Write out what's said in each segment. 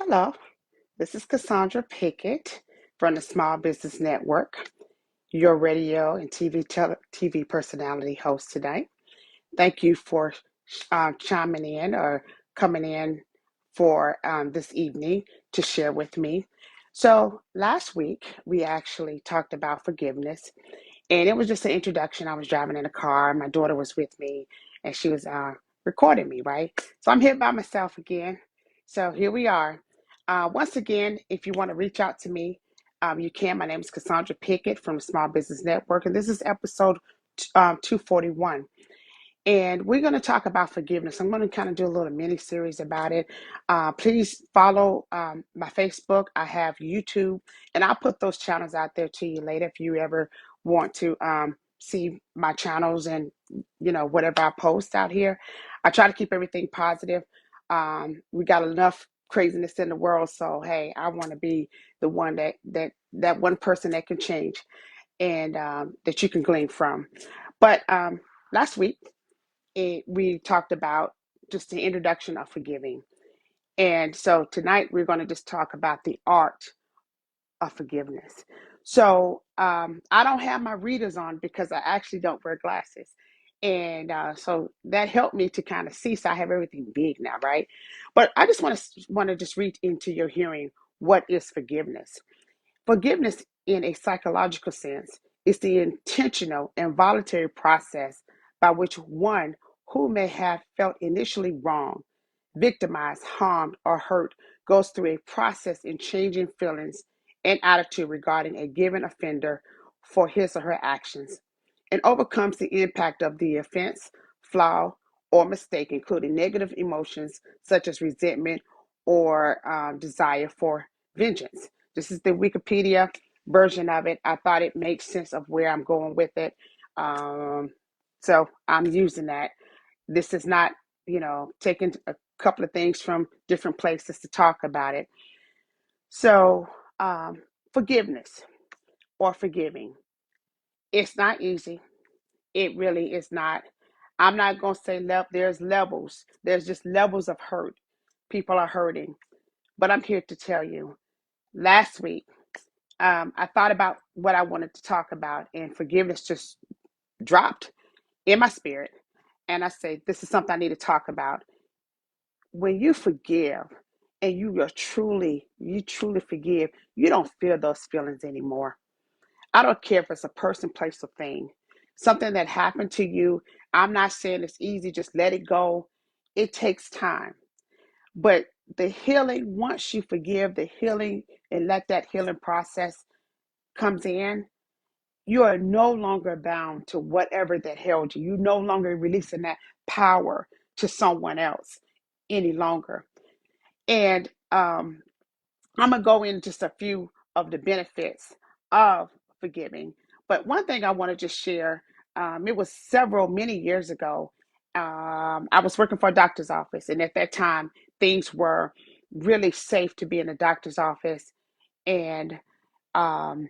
Hello, this is Cassandra Pickett from the Small Business Network, your radio and TV personality host today. Thank you for chiming in or coming in for this evening to share with me. So, last week we actually talked about forgiveness, and it was just an introduction. I was driving in a car, my daughter was with me, and she was recording me, right? So, I'm here by myself again. So, here we are. Once again, if you want to reach out to me, you can. My name is Cassandra Pickett from the Small Business Network, and this is episode 241. And we're going to talk about forgiveness. I'm going to kind of do a little mini series about it. Please follow my Facebook. I have YouTube, and I'll put those channels out there to you later if you ever want to see my channels and whatever I post out here. I try to keep everything positive. We got enough craziness in the world, so hey, I want to be the one that one person that can change and that you can glean from. But last week we talked about just the introduction of forgiving. And so tonight we're going to just talk about the art of forgiveness. So I don't have my readers on because I actually don't wear glasses. And so that helped me to kind of see. So I have everything big now, right? But I just want to just reach into your hearing. What is forgiveness? Forgiveness, in a psychological sense, is the intentional and voluntary process by which one who may have felt initially wronged, victimized, harmed, or hurt goes through a process in changing feelings and attitude regarding a given offender for his or her actions and overcomes the impact of the offense, flaw, or mistake, including negative emotions such as resentment or desire for vengeance. This is the Wikipedia version of it. I thought it makes sense of where I'm going with it. Um, so I'm using that. This is not, taking a couple of things from different places to talk about it. So, forgiveness or forgiving. It's not easy. It really is not. I'm not going to say there's levels. There's just levels of hurt. People are hurting. But I'm here to tell you, last week, I thought about what I wanted to talk about, and forgiveness just dropped in my spirit. And I say, this is something I need to talk about. When you forgive and you truly forgive, you don't feel those feelings anymore. I don't care if it's a person, place, or thing. Something that happened to you. I'm not saying it's easy, just let it go. It takes time. But the healing, once you forgive, the healing and let that healing process comes in, you are no longer bound to whatever that held you. You're no longer releasing that power to someone else any longer. And I'm going to go in just a few of the benefits of forgiving. But one thing I want to just share, it was many years ago. I was working for a doctor's office, and at that time, things were really safe to be in a doctor's office. And um,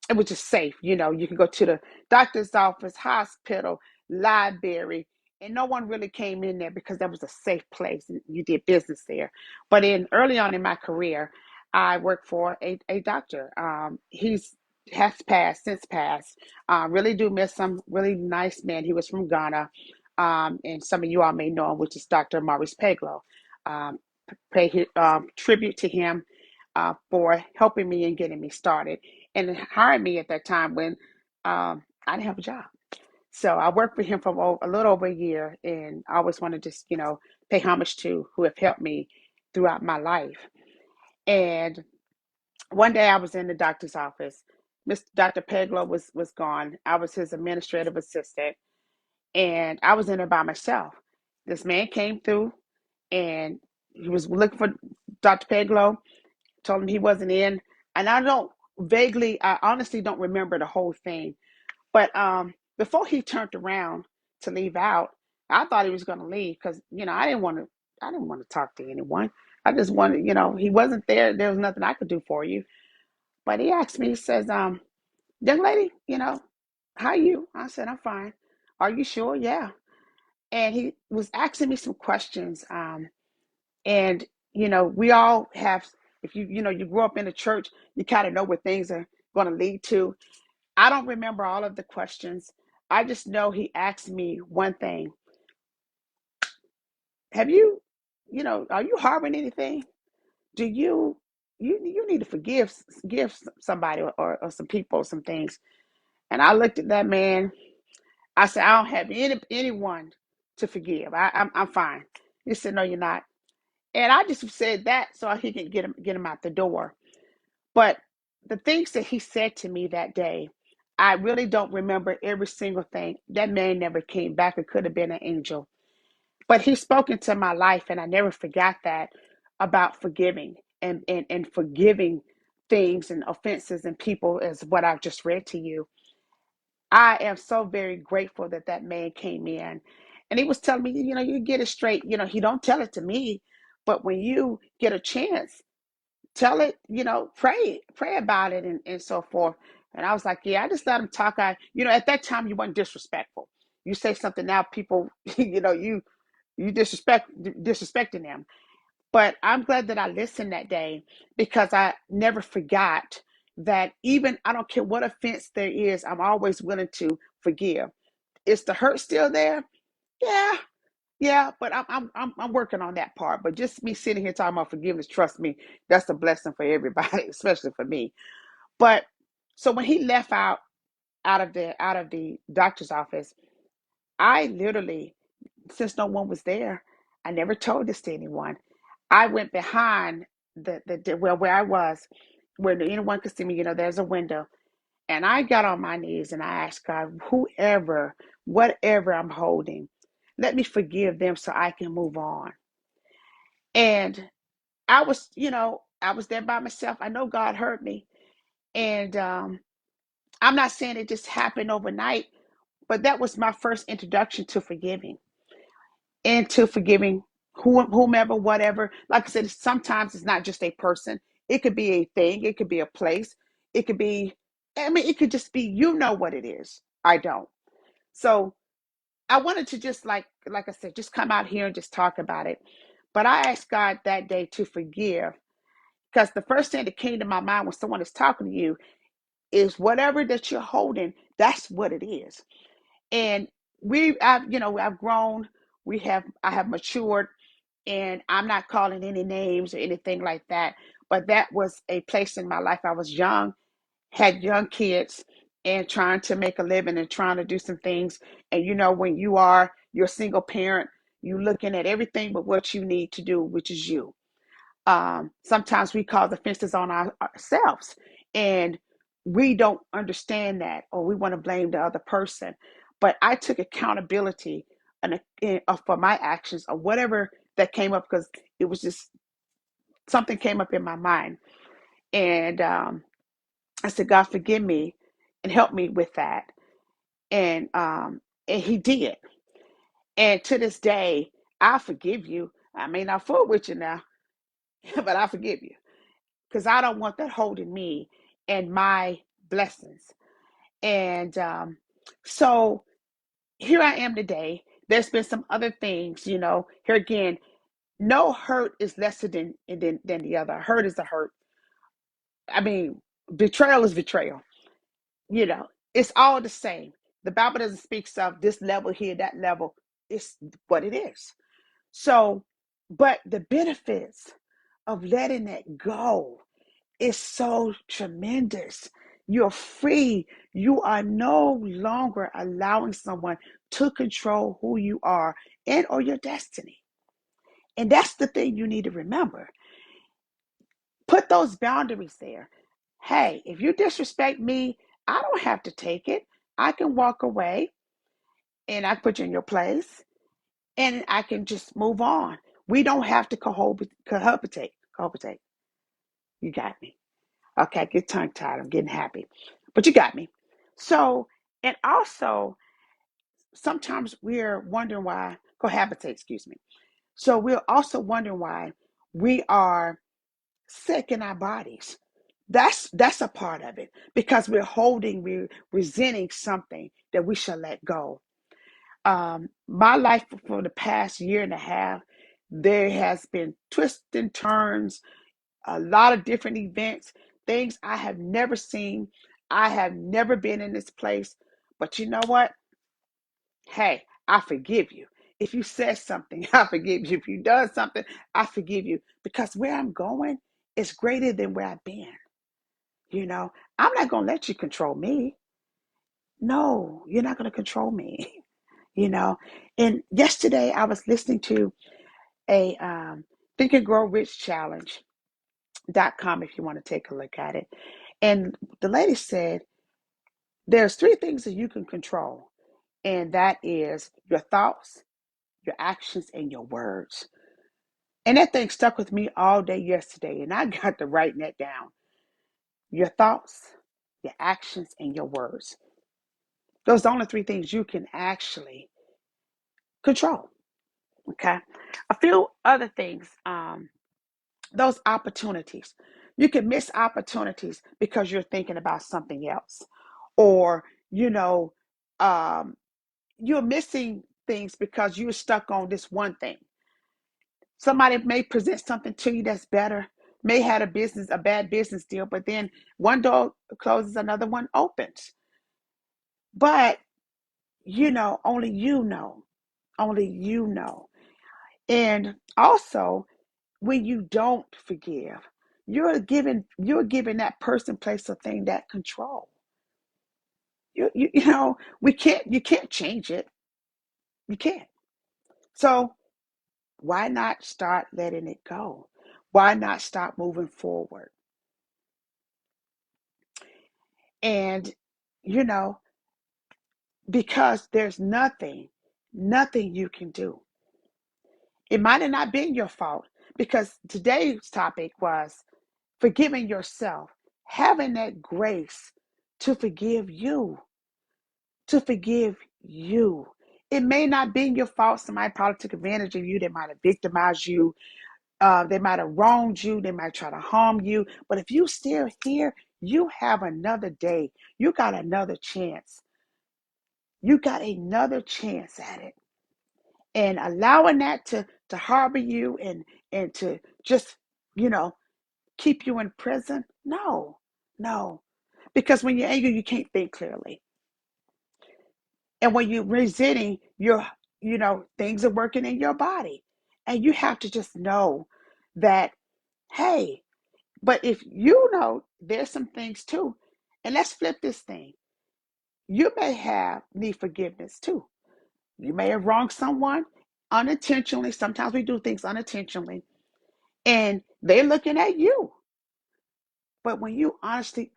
it was just safe. You could go to the doctor's office, hospital, library, and no one really came in there because that was a safe place and you did business there. But early on in my career, I worked for a doctor. He's has passed, since passed. Really do miss him. Really nice man. He was from Ghana. And some of you all may know him, which is Dr. Maurice Peglo. Um, Pay tribute to him for helping me and getting me started and hired me at that time when I didn't have a job. So I worked for him for a little over a year, and I always want to just, pay homage to who have helped me throughout my life. And one day I was in the doctor's office. Mr. Dr. Peglo was gone. I was his administrative assistant, and I was in there by myself. This man came through, and he was looking for Dr. Peglo, told him he wasn't in. And I honestly don't remember the whole thing. But before he turned around to leave out, I thought he was going to leave because I didn't want to talk to anyone. I just wanted, he wasn't there. There was nothing I could do for you. But he asked me, he says, young lady, how are you? I said, I'm fine. Are you sure? Yeah. And he was asking me some questions. And we all have if you grew up in the church, you kind of know where things are going to lead to. I don't remember all of the questions. I just know he asked me one thing. Have you, are you harboring anything? Do you need to give somebody or some people some things? And I looked at that man. I said, I don't have anyone to forgive. I'm fine. He said, no, you're not. And I just said that so he can get him out the door. But the things that he said to me that day, I really don't remember every single thing. That man never came back. It could have been an angel. But he spoke into my life, and I never forgot that about forgiving and forgiving things and offenses and people, as what I've just read to you. I am so very grateful that that man came in, and he was telling me, you get it straight. He don't tell it to me, but when you get a chance, tell it, pray about it and so forth. And I was like, yeah, I just let him talk. At that time you weren't disrespectful. You say something now, people, you disrespecting them. But I'm glad that I listened that day, because I never forgot that. Even I don't care what offense there is, I'm always willing to forgive. Is the hurt still there? Yeah, yeah, but I'm working on that part. But just me sitting here talking about forgiveness, trust me, that's a blessing for everybody, especially for me. But so when he left out of the doctor's office, I literally, since no one was there, I never told this to anyone. I went behind where I was, where anyone could see me. There's a window, and I got on my knees and I asked God, whoever, whatever I'm holding, let me forgive them so I can move on. And I was there by myself. I know God heard me, and I'm not saying it just happened overnight, but that was my first introduction to forgiving, and to forgiving whomever, whatever. Like I said, sometimes it's not just a person. It could be a thing. It could be a place. It could be, I mean, it could just be, what it is. I don't. So I wanted to just like I said, just come out here and just talk about it. But I asked God that day to forgive, because the first thing that came to my mind when someone is talking to you is whatever that you're holding, that's what it is. And I've grown. I have matured, and I'm not calling any names or anything like that. But that was a place in my life. I was young, had young kids, and trying to make a living and trying to do some things. And when you're a single parent, you're looking at everything but what you need to do, which is you. Sometimes we cause offenses on ourselves, and we don't understand that, or we want to blame the other person. But I took accountability for my actions or whatever that came up, because it was just something came up in my mind. And I said, God, forgive me and help me with that. And he did. And to this day, I forgive you. I may not fool with you now, but I forgive you, because I don't want that holding me and my blessings. And so here I am today. There's been some other things, here again, no hurt is lesser than the other. Hurt is a hurt. I mean, betrayal is betrayal. You know, it's all the same. The Bible doesn't speak of this level here, that level. It's what it is. So, but the benefits of letting that go is so tremendous. You're free. You are no longer allowing someone to control who you are and or your destiny. And that's the thing you need to remember. Put those boundaries there. Hey, if you disrespect me, I don't have to take it. I can walk away, and I put you in your place, and I can just move on. We don't have to cohabitate. Cohabitate. You got me. Okay, I get tongue tied. I'm getting happy. But you got me. So, and also, sometimes we're wondering why, cohabitate, excuse me. So we're also wondering why we are sick in our bodies. That's a part of it, because we're resenting something that we shall let go. My life for the past year and a half, there has been twists and turns, a lot of different events, things I have never seen. I have never been in this place. But you know what? Hey, I forgive you. If you said something, I forgive you. If you done something, I forgive you. Because where I'm going is greater than where I've been. I'm not going to let you control me. No, you're not going to control me. you know. And yesterday I was listening to a Think and Grow Rich Challenge.com if you want to take a look at it. And the lady said there's three things that you can control, and that is your thoughts, your actions, and your words. And that thing stuck with me all day yesterday, and I got to writing that down. Your thoughts, your actions, and your words. Those are the only three things you can actually control. Okay. A few other things. Those opportunities. You can miss opportunities because you're thinking about something else, or you know, um, you're missing things because you're stuck on this one thing. Somebody may present something to you that's better, may have a bad business deal, but then one door closes, another one opens. But only you know. Only you know. And also, when you don't forgive, you're giving that person, place, or thing that control. We can't you can't change it. You can't. So why not start letting it go? Why not start moving forward? And you know, because there's nothing you can do. It might have not been your fault, because today's topic was forgiving yourself, having that grace to forgive you, to forgive you. It may not be your fault. Somebody probably took advantage of you. They might have victimized you. They might have wronged you. They might try to harm you. But if you still here, you have another day. You got another chance. You got another chance at it. And allowing that to harbor you and to just, you know, keep you in prison? No, no. Because when you're angry, you can't think clearly. And when you're resenting, things are working in your body. And you have to just know that, hey, but if you know there's some things too, and let's flip this thing. You may need forgiveness too. You may have wronged someone unintentionally. Sometimes we do things unintentionally, and they're looking at you. But when you honestly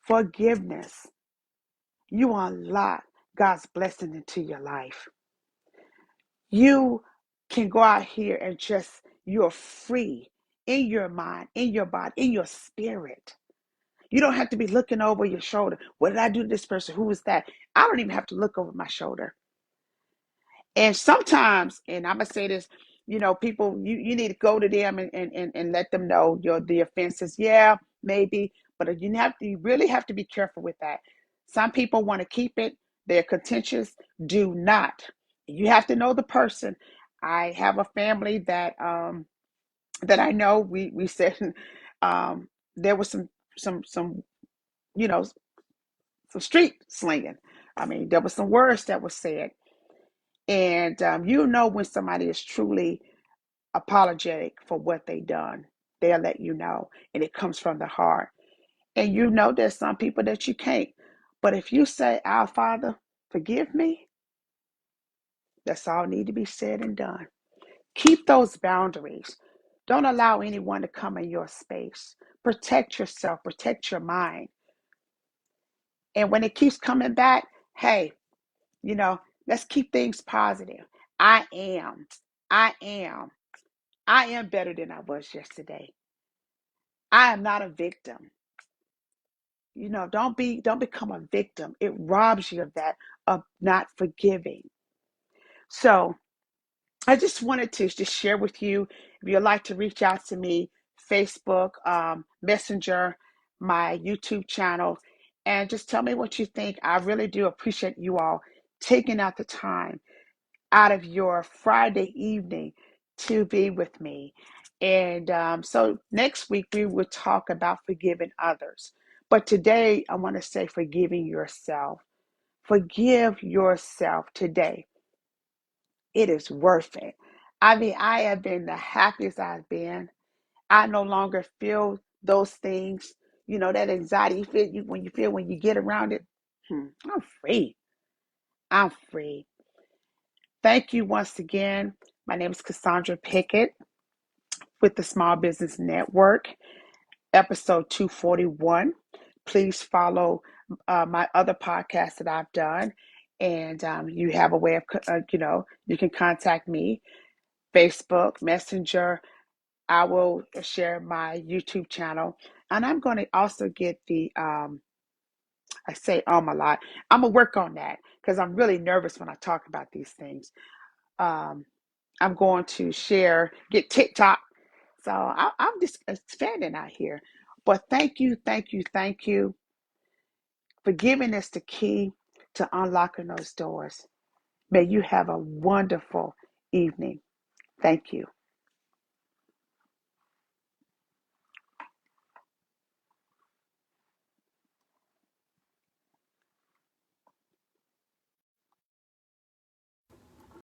forgiveness, you unlock God's blessing into your life. You can go out here and you're free in your mind, in your body, in your spirit. You don't have to be looking over your shoulder. What did I do to this person? Who was that? I don't even have to look over my shoulder. And sometimes, and I'm gonna say this, people, you need to go to them and let them know the offenses. Yeah, maybe, but you really have to be careful with that. Some people want to keep it, they're contentious. Do not. You have to know the person. I have a family that I know. We said there was some you know some street slinging. I mean, there was some words that were said. And when somebody is truly apologetic for what they done, they'll let you know, and it comes from the heart. And there's some people that you can't. But if you say, "Our Father, forgive me," that's all need to be said and done. Keep those boundaries. Don't allow anyone to come in your space. Protect yourself, protect your mind. And when it keeps coming back, hey, let's keep things positive. I am. I am. I am better than I was yesterday. I am not a victim. Don't become a victim. It robs you of that, of not forgiving. So I just wanted to just share with you. If you'd like to reach out to me, Facebook, Messenger, my YouTube channel, and just tell me what you think. I really do appreciate you all taking out the time out of your Friday evening to be with me. And so next week we will talk about forgiving others. But today I want to say forgiving yourself. Forgive yourself today. It is worth it. I mean, I have been the happiest I've been. I no longer feel those things, that anxiety when you get around it. I'm free. I'm free. Thank you once again. My name is Cassandra Pickett with the Small Business Network, episode 241. Please follow my other podcasts that I've done. And you have a way of, you can contact me, Facebook, Messenger. I will share my YouTube channel. And I'm going to also get I say a lot. I'm going to work on that because I'm really nervous when I talk about these things. Um, I'm going to get TikTok. So I'm just expanding out here. But thank you, thank you, thank you. Forgiving is the key to unlocking those doors. May you have a wonderful evening. Thank you.